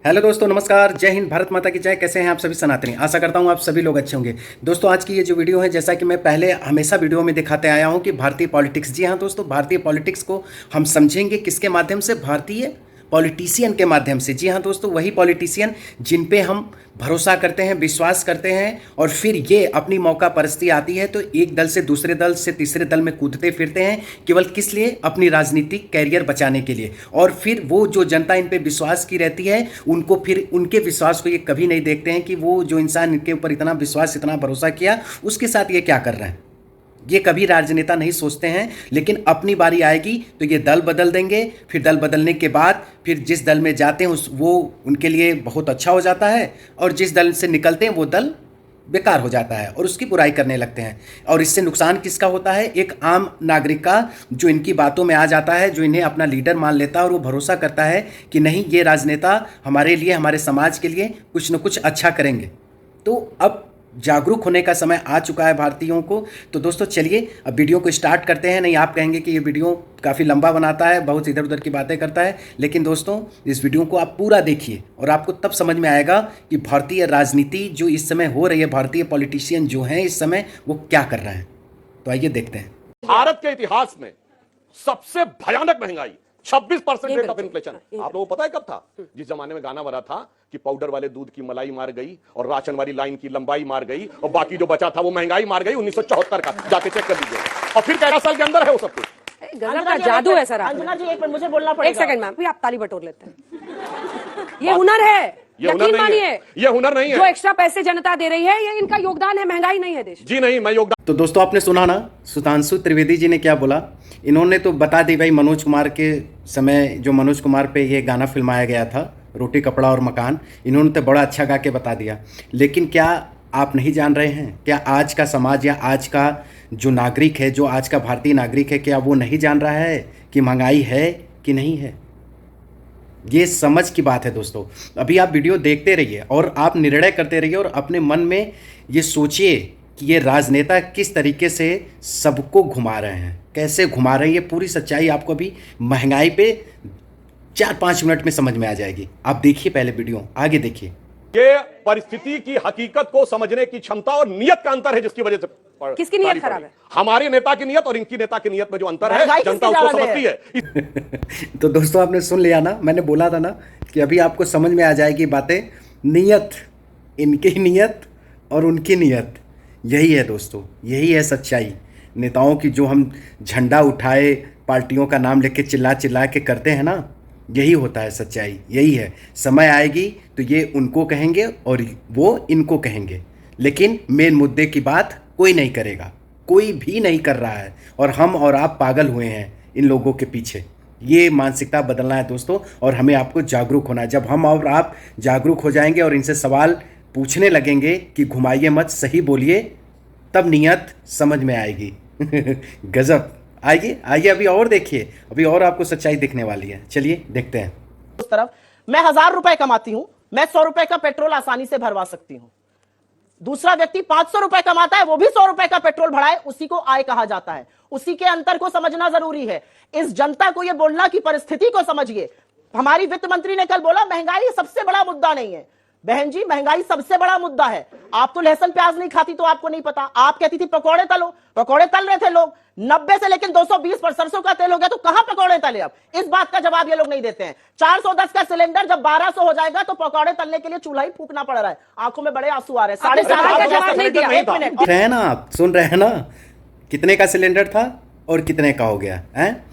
Hello दोस्तों, नमस्कार, जय हिंद, भारत माता की जय। कैसे हैं आप सभी सनातनी? आशा करता हूं आप सभी लोग अच्छे होंगे। दोस्तों, आज की ये जो वीडियो है, जैसा कि मैं पहले हमेशा वीडियो में दिखाते आया हूं कि भारतीय पॉलिटिक्स, जी हां दोस्तों, भारतीय पॉलिटिक्स को हम समझेंगे किसके माध्यम से? भारतीय पॉलिटिशियन के माध्यम से। जी हाँ दोस्तों, वही पॉलिटिशियन जिन पे हम भरोसा करते हैं, विश्वास करते हैं, और फिर ये अपनी मौका परिस्थिति आती है तो एक दल से दूसरे दल से तीसरे दल में कूदते फिरते हैं, केवल किस लिए? अपनी राजनीतिक कैरियर बचाने के लिए। और फिर वो जो जनता इन पे विश्वास की रहती है, उनको फिर उनके विश्वास को ये कभी नहीं देखते हैं कि वो जो इंसान इनके ऊपर इतना विश्वास, इतना भरोसा किया, उसके साथ ये क्या कर रहे हैं। ये कभी राजनेता नहीं सोचते हैं। लेकिन अपनी बारी आएगी तो ये दल बदल देंगे। फिर दल बदलने के बाद फिर जिस दल में जाते हैं वो उनके लिए बहुत अच्छा हो जाता है, और जिस दल से निकलते हैं वो दल बेकार हो जाता है और उसकी बुराई करने लगते हैं। और इससे नुकसान किसका होता है? एक आम नागरिक का, जो इनकी बातों में आ जाता है, जो इन्हें अपना लीडर मान लेता है और वो भरोसा करता है कि नहीं, ये राजनेता हमारे लिए, हमारे समाज के लिए कुछ न कुछ अच्छा करेंगे। तो अब जागरूक होने का समय आ चुका है भारतीयों को। तो दोस्तों चलिए अब वीडियो को स्टार्ट करते हैं। नहीं, आप कहेंगे कि ये वीडियो काफ़ी लंबा बनाता है, बहुत इधर उधर की बातें करता है, लेकिन दोस्तों इस वीडियो को आप पूरा देखिए और आपको तब समझ में आएगा कि भारतीय राजनीति जो इस समय हो रही है, भारतीय पॉलिटिशियन जो हैं इस समय, वो क्या कर रहे हैं। तो आइए देखते हैं। भारत के इतिहास में सबसे भयानक महंगाई 26% रेट ऑफ इन्फ्लेशन। आप लोगों को पता है कब था? जिस जमाने में गाना बना था कि पाउडर वाले दूध की मलाई मार गई और राशन वाली लाइन की लंबाई मार गई और बाकी जो बचा था वो महंगाई मार गई। 1974 का जाके चेक कर लीजिए, और फिर 13 साल के अंदर है वो सब कुछ। गजब का जादू है सर। अंजना जी, एक मिनट मुझे बोलना पड़ेगा। एक सेकंड मैम, आप ताली बटोर लेते हैं। ये हुनर है, यकीन मानिए। ये हुनर नहीं है। जो एक्स्ट्रा पैसे जनता दे रही है, ये इनका योगदान है, महंगाई नहीं है देश। जी नहीं, मैं योगदान। तो दोस्तों आपने सुना ना सुधांशु त्रिवेदी जी ने क्या बोला? इन्होंने तो बता दी भाई, मनोज कुमार के समय जो मनोज कुमार पे ये गाना फिल्माया गया था, रोटी कपड़ा और मकान, इन्होंने तो बड़ा अच्छा गा के बता दिया। लेकिन क्या आप नहीं जान रहे हैं? क्या आज का समाज या आज का जो नागरिक है, जो आज का भारतीय नागरिक है, क्या वो नहीं जान रहा है कि महंगाई है कि नहीं है? ये समझ की बात है दोस्तों। अभी आप वीडियो देखते रहिए और आप निर्णय करते रहिए और अपने मन में ये सोचिए कि ये राजनेता किस तरीके से सबको घुमा रहे हैं, कैसे घुमा रहे हैं। ये पूरी सच्चाई आपको अभी महंगाई पे 4-5 मिनट में समझ में आ जाएगी। आप देखिए पहले वीडियो, आगे देखिए। ये परिस्थिति की हकीकत को समझने की क्षमता और नियत का अंतर है, जिसकी वजह से किसकी नियत खराब है? हमारे नेता की नियत और इनकी नेता की नियत में जो अंतर है, जनता उसको समझती है। तो दोस्तों आपने सुन लिया ना, मैंने बोला था ना कि अभी आपको समझ में आ जाएगी बातें। नियत, इनकी नियत और उनकी नियत, यही है दोस्तों, यही है सच्चाई। नेताओं की जो हम झंडा उठाए, पार्टियों का नाम लेके चिल्ला चिल्ला के करते हैं ना, यही होता है सच्चाई, यही है। समय आएगी तो ये उनको कहेंगे और वो इनको कहेंगे, लेकिन मेन मुद्दे की बात कोई नहीं करेगा, कोई भी नहीं कर रहा है। और हम और आप पागल हुए हैं इन लोगों के पीछे। ये मानसिकता बदलना है दोस्तों, और हमें आपको जागरूक होना है। जब हम और आप जागरूक हो जाएंगे और इनसे सवाल पूछने लगेंगे कि घुमाइए मत, सही बोलिए, तब नियत समझ में आएगी। गजब। आइए आइए, अभी और देखिए, अभी और आपको सच्चाई दिखने वाली है। चलिए देखते हैं। उस तरफ मैं 1000 रुपए कमाती हूं, मैं 100 रुपए का पेट्रोल आसानी से भरवा सकती हूं। दूसरा व्यक्ति 500 रुपए कमाता है, वो भी 100 रुपए का पेट्रोल भराए, उसी को आय कहा जाता है। उसी के अंतर को समझना जरूरी है। इस जनता को यह बोलना कि परिस्थिति को समझिए। हमारी वित्त मंत्री ने कल बोला महंगाई सबसे बड़ा मुद्दा नहीं है। बहन जी, महंगाई सबसे बड़ा मुद्दा है। आप तो लहसुन प्याज नहीं खाती तो आपको नहीं पता। आप कहती थी पकौड़े तलो, पकौड़े तल रहे थे लोग 90 से, लेकिन 220 पर सरसों का तेल हो गया तो कहां पकौड़े तले? अब इस बात का जवाब ये लोग नहीं देते हैं। 410 का सिलेंडर जब 1200 हो जाएगा तो पकौड़े तलने के लिए चूल्हा ही फूकना पड़ रहा है। आंखों में बड़े आंसू आ रहे हैं। 4.5 रहे हैं ना, आप सुन रहे हैं ना, कितने का सिलेंडर था और कितने का हो गया है?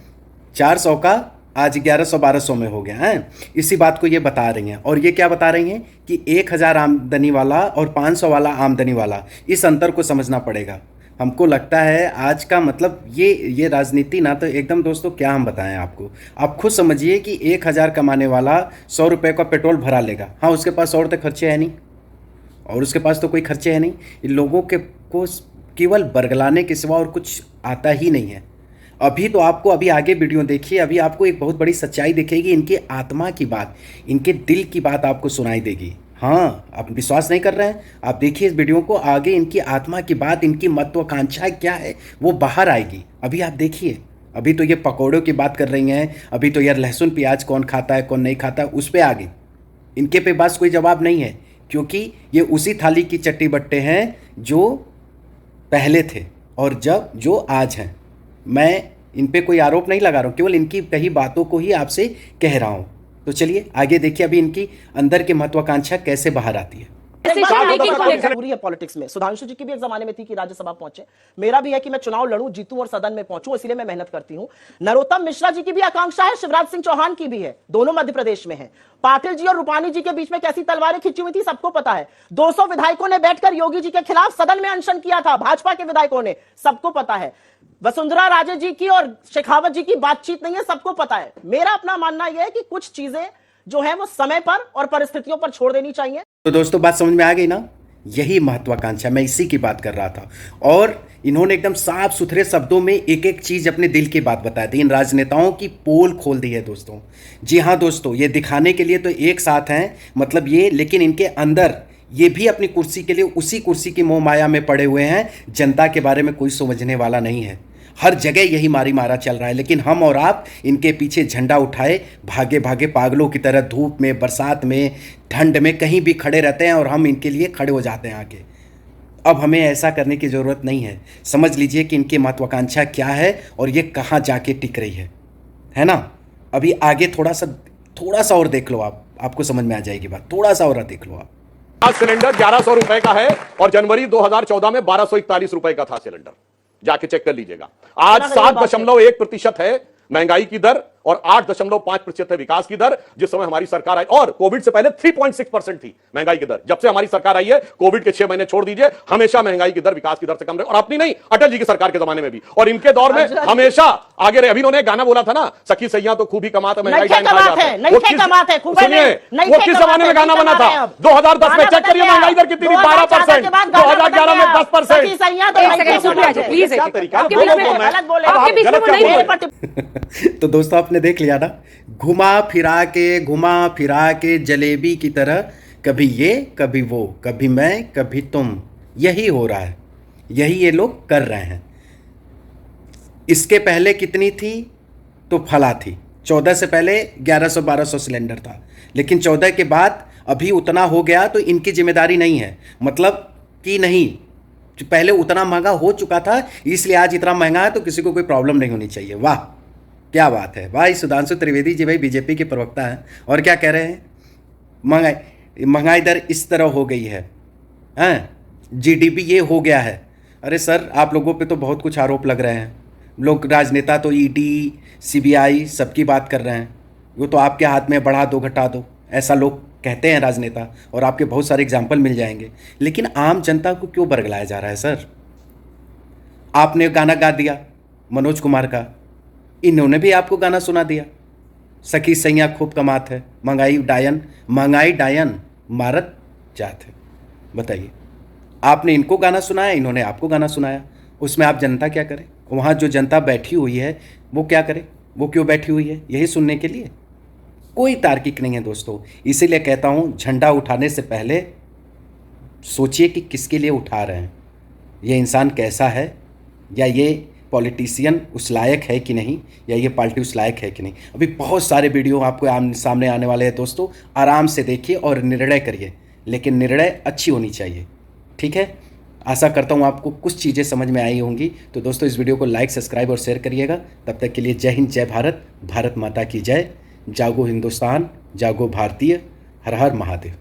400 का आज 1100-1200 में हो गया है। इसी बात को ये बता रही हैं। और ये क्या बता रही हैं कि 1000 आमदनी वाला और 500 वाला आमदनी वाला, इस अंतर को समझना पड़ेगा। हमको लगता है आज का मतलब ये राजनीति ना, तो एकदम दोस्तों क्या हम बताएं आपको। आप खुद समझिए कि 1000 कमाने वाला 100 रुपये का पेट्रोल भरा लेगा। हाँ, उसके पास और तो खर्चे है नहीं, और उसके पास तो कोई खर्चे है नहीं। इन लोगों के को केवल बरगलाने के सिवा और कुछ आता ही नहीं है। अभी तो आपको, अभी आगे वीडियो देखिए, अभी आपको एक बहुत बड़ी सच्चाई दिखेगी। इनकी आत्मा की बात, इनके दिल की बात आपको सुनाई देगी। हाँ, आप विश्वास नहीं कर रहे हैं? आप देखिए इस वीडियो को, आगे इनकी आत्मा की बात, इनकी महत्वाकांक्षा क्या है वो बाहर आएगी। अभी आप देखिए। अभी तो ये पकौड़ों की बात कर रही हैं, अभी तो यार लहसुन प्याज कौन खाता है कौन नहीं खाता, उस पर आगे इनके पे बस कोई जवाब नहीं है, क्योंकि ये उसी थाली की चट्टी बट्टे हैं जो पहले थे और जो आज हैं। मैं इन पे कोई आरोप नहीं लगा रहा हूँ, केवल इनकी कही बातों को ही आपसे कह रहा हूँ। तो चलिए आगे देखिए अभी इनकी अंदर की महत्वाकांक्षा कैसे बाहर आती है। जरूरी है पॉलिटिक्स में। सुधांशु जी की भी एक जमाने में थी कि राज्यसभा पहुंचे, मेरा भी है कि मैं चुनाव लड़ूं, जीतूं और सदन में पहुंचूं, इसलिए मैं मेहनत करती हूं। नरोत्तम मिश्रा जी की भी आकांक्षा है, शिवराज सिंह चौहान की भी है, दोनों मध्य प्रदेश में है। पाटिल जी और रूपानी जी के बीच में कैसी तलवारें खिंची हुई थी सबको पता है। 200 विधायकों ने बैठकर योगी जी के खिलाफ सदन में अनशन किया था, भाजपा के विधायकों ने, सबको पता है। वसुंधरा राजे जी की और शेखावत जी की बातचीत नहीं है, सबको पता है। मेरा अपना मानना यह है कि कुछ चीजें जो है वो समय पर और परिस्थितियों पर छोड़ देनी चाहिए। तो दोस्तों बात समझ में आ गई ना, यही महत्वाकांक्षा, मैं इसी की बात कर रहा था। और इन्होंने एकदम साफ सुथरे शब्दों में एक एक चीज अपने दिल की बात बताई थी। इन राजनेताओं की पोल खोल दी है दोस्तों। जी हाँ दोस्तों, ये दिखाने के लिए तो एक साथ हैं, मतलब ये, लेकिन इनके अंदर ये भी अपनी कुर्सी के लिए उसी कुर्सी की मोह माया में पड़े हुए हैं। जनता के बारे में कोई समझने वाला नहीं है। हर जगह यही मारी मारा चल रहा है, लेकिन हम और आप इनके पीछे झंडा उठाए भागे भागे पागलों की तरह धूप में, बरसात में, ठंड में कहीं भी खड़े रहते हैं और हम इनके लिए खड़े हो जाते हैं आके। अब हमें ऐसा करने की ज़रूरत नहीं है। समझ लीजिए कि इनकी महत्वाकांक्षा क्या है और ये कहाँ जाके टिक रही है ना। अभी आगे थोड़ा सा और देख लो आप, आपको समझ में आ जाएगी बात। थोड़ा सा और देख लो आप। आज सिलेंडर 1100 रुपए का है और जनवरी 2014 में 1241 रुपए का था सिलेंडर, जाके चेक कर लीजिएगा। आज 7.1% है महंगाई की दर और 8.5% है विकास की दर। जिस समय हमारी सरकार आई, और कोविड से पहले 3.6% थी महंगाई की दर। जब से हमारी सरकार आई है, कोविड के 6 महीने छोड़ दीजिए, हमेशा महंगाई की दर विकास की दर से कम रही। और अपनी नहीं, अटल जी की सरकार के जमाने में भी, और इनके दौर में हमेशा आगे रहे। अभी उन्होंने गाना बोला था ना, सखी सैया तो खूब ही कमाता, महंगाई सुनिए, वो किस जमाने में गाना बना था? 2010 में। चेक करिए महंगाई दर कितनी थी, 12%, 2011 में 10%। तो दोस्तों आपने देख लिया ना, घुमा फिरा के जलेबी की तरह, कभी ये कभी वो, कभी मैं कभी तुम, यही हो रहा है, यही ये लोग कर रहे हैं। इसके पहले कितनी थी? तो फला थी। 14 से पहले 1100-1200 सिलेंडर था, लेकिन 14 के बाद अभी उतना हो गया तो इनकी जिम्मेदारी नहीं है, मतलब कि नहीं, पहले उतना महंगा हो चुका था इसलिए आज इतना महंगा है, तो किसी को कोई प्रॉब्लम नहीं होनी चाहिए। वाह क्या बात है भाई। सुधांशु त्रिवेदी जी भाई बीजेपी के प्रवक्ता हैं और क्या कह रहे हैं? महंगाई दर इस तरह हो गई है, जीडीपी ये हो गया है। अरे सर, आप लोगों पे तो बहुत कुछ आरोप लग रहे हैं। लोग राजनेता तो ईडी, सीबीआई सबकी बात कर रहे हैं, वो तो आपके हाथ में बढ़ा दो घटा दो, ऐसा लोग कहते हैं राजनेता, और आपके बहुत सारे एग्जाम्पल मिल जाएंगे। लेकिन आम जनता को क्यों बरगलाया जा रहा है सर? आपने गाना गा दिया मनोज कुमार का, इन्होंने भी आपको गाना सुना दिया, सखी सैया खूब कमात है, महंगाई डायन मारत जात है। बताइए, आपने इनको गाना सुनाया, इन्होंने आपको गाना सुनाया, उसमें आप जनता क्या करें? वहाँ जो जनता बैठी हुई है वो क्या करे? वो क्यों बैठी हुई है? यही सुनने के लिए? कोई तार्किक नहीं है दोस्तों। इसीलिए कहता हूँ, झंडा उठाने से पहले सोचिए कि किसके लिए उठा रहे हैं, ये इंसान कैसा है, या ये पॉलिटिशियन उस लायक है कि नहीं, या ये पार्टी उस लायक है कि नहीं। अभी बहुत सारे वीडियो आपको सामने आने वाले हैं दोस्तों, आराम से देखिए और निर्णय करिए, लेकिन निर्णय अच्छी होनी चाहिए, ठीक है। आशा करता हूँ आपको कुछ चीज़ें समझ में आई होंगी। तो दोस्तों इस वीडियो को लाइक, सब्सक्राइब और शेयर करिएगा। तब तक के लिए जय हिंद, जय भारत, भारत माता की जय। जागो हिंदुस्तान, जागो भारतीय, हर हर महादेव।